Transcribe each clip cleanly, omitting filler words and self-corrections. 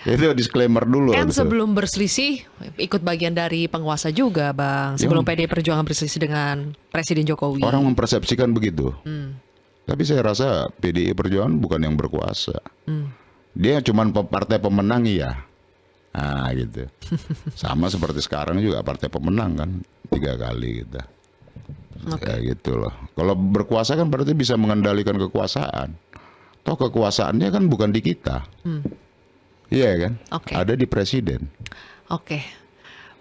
Itu disclaimer dulu. Kan Gitu. sebelum berselisih ikut bagian dari penguasa juga, Bang. Sebelum PDI Perjuangan berselisih dengan Presiden Jokowi. Orang mempersepsikan begitu. Tapi saya rasa PDI Perjuangan bukan yang berkuasa. Dia cuma partai pemenang, iya. Nah gitu. Sama seperti sekarang juga partai pemenang kan 3 kali gitu. Ya gitu loh. Kalau berkuasa kan berarti bisa mengendalikan kekuasaan. Toh kekuasaannya kan bukan di kita. Iya kan? Oke. Ada di presiden. Oke.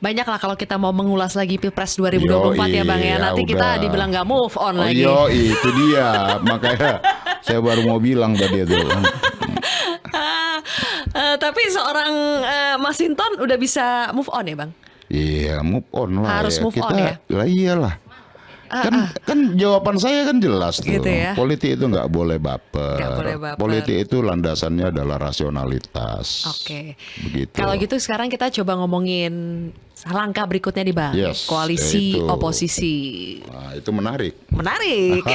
Banyak lah kalau kita mau mengulas lagi Pilpres 2024 ya Bang ya. Nanti kita udah. dibilang nggak move on lagi. Itu dia. Makanya saya baru mau bilang tadi itu. Tapi seorang Mas Hinton udah bisa move on ya Bang? Iya, move on lah. Harus ya. move on Kita, ya? Lah iyalah. Kan jawaban saya kan jelas tuh. Gitu ya? Politik itu nggak boleh baper. Nggak boleh baper. Politik itu landasannya adalah rasionalitas. Oke. Begitu. Kalau gitu sekarang kita coba ngomongin langkah berikutnya nih Bang. Yes, Koalisi itu. oposisi. Nah, itu menarik. Menarik.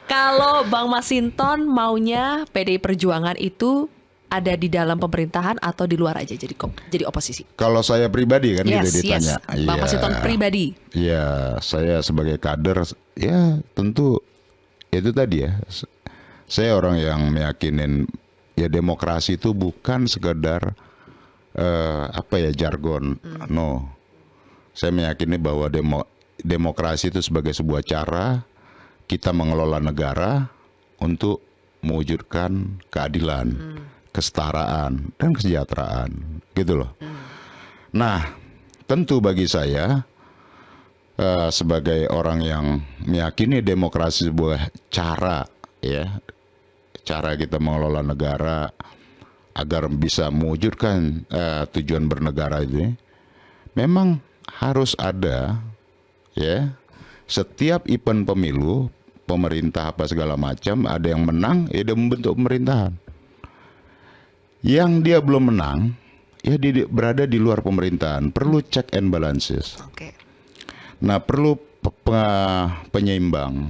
Kalau Bang Masinton maunya PDI Perjuangan itu ada di dalam pemerintahan atau di luar aja jadi oposisi? Kalau saya pribadi kan gitu ditanya. Bang Masinton pribadi. Iya, saya sebagai kader ya tentu itu tadi ya. Saya orang yang meyakinin ya demokrasi itu bukan sekedar apa ya jargon. No. Saya meyakini bahwa demokrasi itu sebagai sebuah cara kita mengelola negara untuk mewujudkan keadilan, kesetaraan dan kesejahteraan, gitu loh. Nah, tentu bagi saya sebagai orang yang meyakini demokrasi sebuah cara, ya, cara kita mengelola negara agar bisa mewujudkan tujuan bernegara ini, memang harus ada, ya, setiap event pemilu, pemerintah apa segala macam, ada yang menang, ya dia membentuk pemerintahan. Yang dia belum menang, ya dia berada di luar pemerintahan. Perlu check and balances. Oke. Nah, perlu penyeimbang.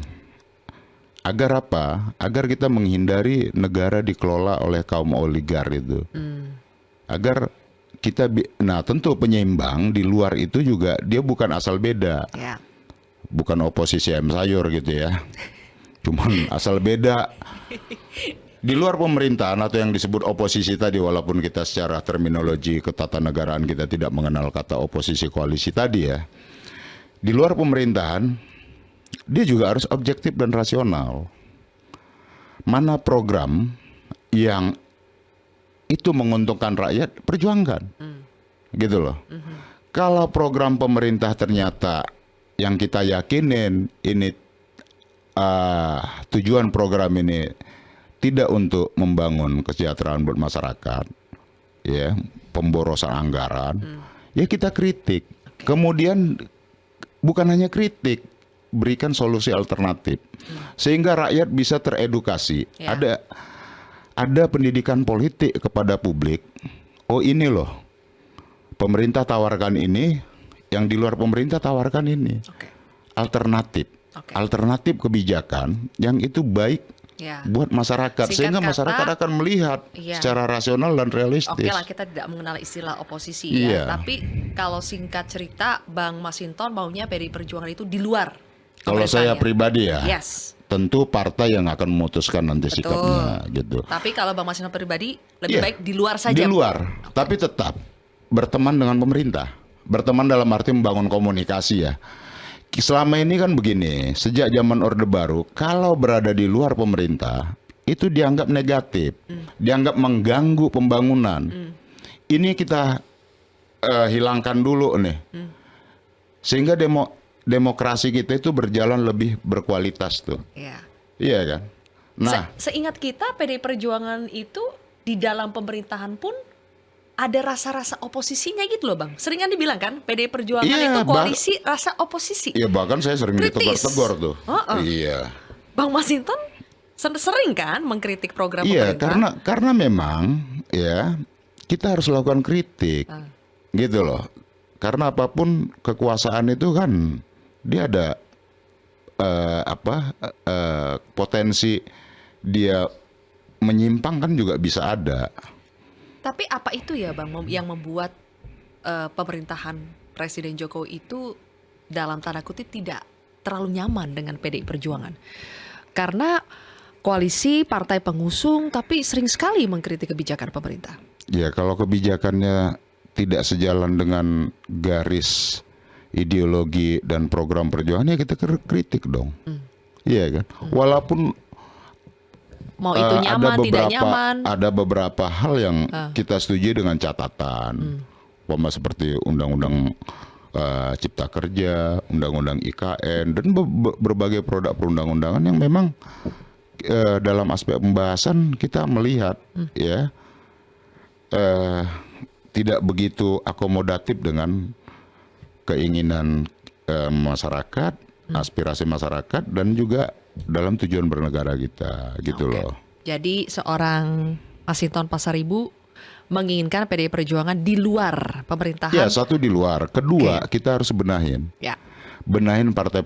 Agar apa? Agar kita menghindari negara dikelola oleh kaum oligar itu. Agar kita, nah tentu penyeimbang di luar itu juga dia bukan asal beda. Ya. Bukan oposisi ayam sayur gitu ya. Cuman asal beda. Di luar pemerintahan atau yang disebut oposisi tadi, walaupun kita secara terminologi ketatanegaraan kita tidak mengenal kata oposisi koalisi tadi ya. Di luar pemerintahan, dia juga harus objektif dan rasional. Mana program yang itu menguntungkan rakyat, perjuangkan. Gitu loh. Kalau program pemerintah ternyata yang kita yakinin ini tujuan program ini tidak untuk membangun kesejahteraan buat masyarakat, ya, pemborosan anggaran, ya kita kritik. Kemudian bukan hanya kritik, berikan solusi alternatif sehingga rakyat bisa teredukasi. Ya. Ada pendidikan politik kepada publik. Oh ini loh, pemerintah tawarkan ini, yang di luar pemerintah tawarkan ini. Oke. Alternatif. Oke. Alternatif kebijakan yang itu baik Ya. buat masyarakat. Singkat Sehingga kata, masyarakat akan melihat iya, secara rasional dan realistis. Oke lah, kita tidak mengenal istilah oposisi Iya. ya. Tapi kalau singkat cerita, Bang Masinton maunya PDI Perjuangan itu di luar. Kalau saya pemerintahannya. pribadi ya, Yes. tentu partai yang akan memutuskan nanti Betul. sikapnya gitu. Tapi kalau Bang Masinton pribadi lebih Iya, baik di luar saja. Di luar, tapi tetap berteman dengan pemerintah. Berteman dalam arti membangun komunikasi ya. Selama ini kan begini, sejak zaman Orde Baru, kalau berada di luar pemerintah, itu dianggap negatif, dianggap mengganggu pembangunan. Ini kita hilangkan dulu nih, sehingga demokrasi kita itu berjalan lebih berkualitas tuh, Ya. iya kan? Nah, Seingat kita PDI Perjuangan itu di dalam pemerintahan pun ada rasa-rasa oposisinya gitu loh Bang. Sering kan dibilang kan PDI Perjuangan Iya, itu koalisi rasa oposisi. ya bahkan saya sering Kritis. ditegur-tegur tuh. Heeh. Iya. Bang Masinton sering kan mengkritik program Iya, pemerintah. karena memang ya kita harus lakukan kritik, gitu loh. Karena apapun kekuasaan itu kan dia ada potensi dia menyimpang kan juga bisa ada. Tapi apa itu ya Bang yang membuat pemerintahan Presiden Jokowi itu dalam tanda kutip tidak terlalu nyaman dengan PDI Perjuangan? Karena koalisi partai pengusung tapi sering sekali mengkritik kebijakan pemerintah. Ya, kalau kebijakannya tidak sejalan dengan garis ideologi dan program perjuangan, ya kita kritik dong. Iya kan? Walaupun Mau itu nyaman, tidak nyaman. ada beberapa hal yang kita setuju dengan catatan. Umpama seperti undang-undang Cipta Kerja, undang-undang IKN, dan berbagai produk perundang-undangan yang memang dalam aspek pembahasan kita melihat ya tidak begitu akomodatif dengan keinginan masyarakat, aspirasi masyarakat, dan juga dalam tujuan bernegara kita, gitu loh. Jadi seorang Masinton Pasaribu menginginkan PDI Perjuangan di luar pemerintahan. Ya, satu di luar. Kedua, kita harus benahin. Ya. Benahin partai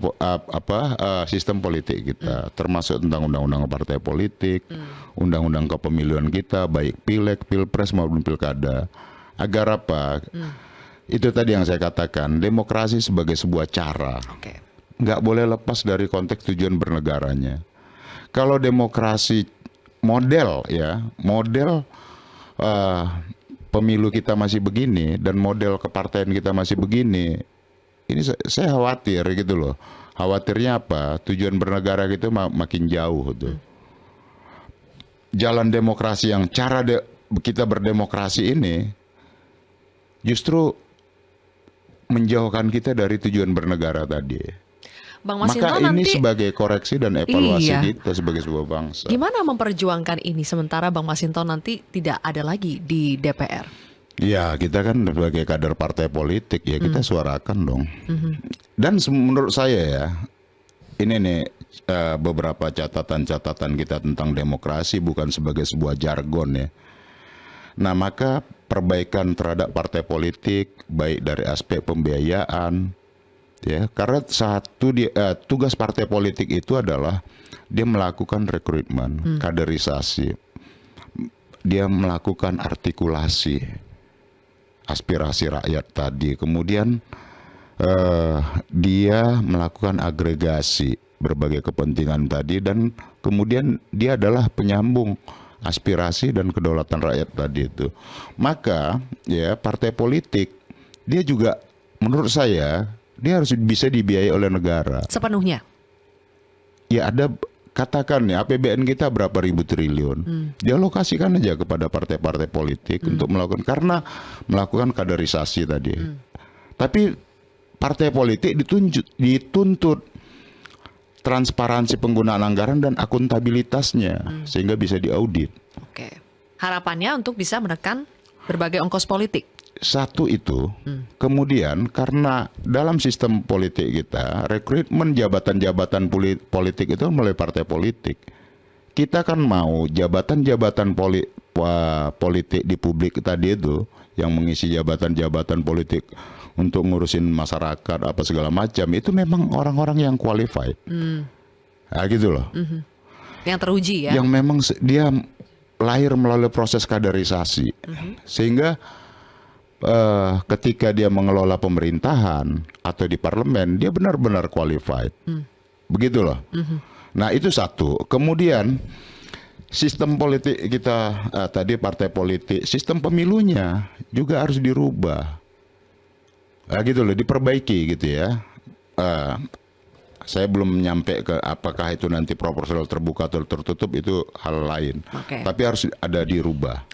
sistem politik kita, termasuk tentang undang-undang partai politik, undang-undang kepemiluan kita, baik pileg, pilpres maupun pilkada. Agar apa? Itu tadi yang saya katakan, demokrasi sebagai sebuah cara. Nggak boleh lepas dari konteks tujuan bernegaranya. Kalau demokrasi model pemilu kita masih begini dan model kepartaian kita masih begini, ini saya khawatir gitu loh. Khawatirnya apa? Tujuan bernegara kita makin jauh tuh. Jalan demokrasi yang kita berdemokrasi ini justru menjauhkan kita dari tujuan bernegara tadi. Bang Maka Masinton ini nanti sebagai koreksi dan evaluasi kita sebagai sebuah bangsa. gimana memperjuangkan ini sementara Bang Masinton nanti tidak ada lagi di DPR? Ya, kita kan sebagai kader partai politik ya kita suarakan dong. Dan menurut saya ya, ini nih beberapa catatan-catatan kita tentang demokrasi bukan sebagai sebuah jargon ya. Nah, maka perbaikan terhadap partai politik baik dari aspek pembiayaan ya, karena tugas partai politik itu adalah dia melakukan rekrutmen, kaderisasi, dia melakukan artikulasi aspirasi rakyat tadi, kemudian dia melakukan agregasi berbagai kepentingan tadi, dan kemudian dia adalah penyambung aspirasi dan kedaulatan rakyat tadi itu. Maka ya partai politik dia juga menurut saya dia harus bisa dibiayai oleh negara Sepenuhnya. ya. Ada katakan ya APBN kita berapa ribu triliun, dialokasikan aja kepada partai-partai politik untuk melakukan kaderisasi tadi. Tapi partai politik dituntut transparansi penggunaan anggaran dan akuntabilitasnya sehingga bisa diaudit. Harapannya untuk bisa menekan berbagai ongkos politik. Satu itu, kemudian karena dalam sistem politik kita, rekrutmen jabatan-jabatan politik itu melalui partai politik. Kita kan mau jabatan-jabatan politik di publik tadi itu, yang mengisi jabatan-jabatan politik untuk ngurusin masyarakat apa segala macam, itu memang orang-orang yang qualified. Nah, gitu loh. Yang teruji ya. Yang memang dia lahir melalui proses kaderisasi. Sehingga ketika dia mengelola pemerintahan atau di parlemen, dia benar-benar qualified. Begitu loh. Nah, itu satu. Kemudian sistem politik kita tadi partai politik, sistem pemilunya juga harus dirubah. Nah, gitu loh, diperbaiki gitu ya. Saya belum nyampe ke apakah itu nanti proporsional terbuka atau tertutup, itu hal lain. Tapi harus ada dirubah.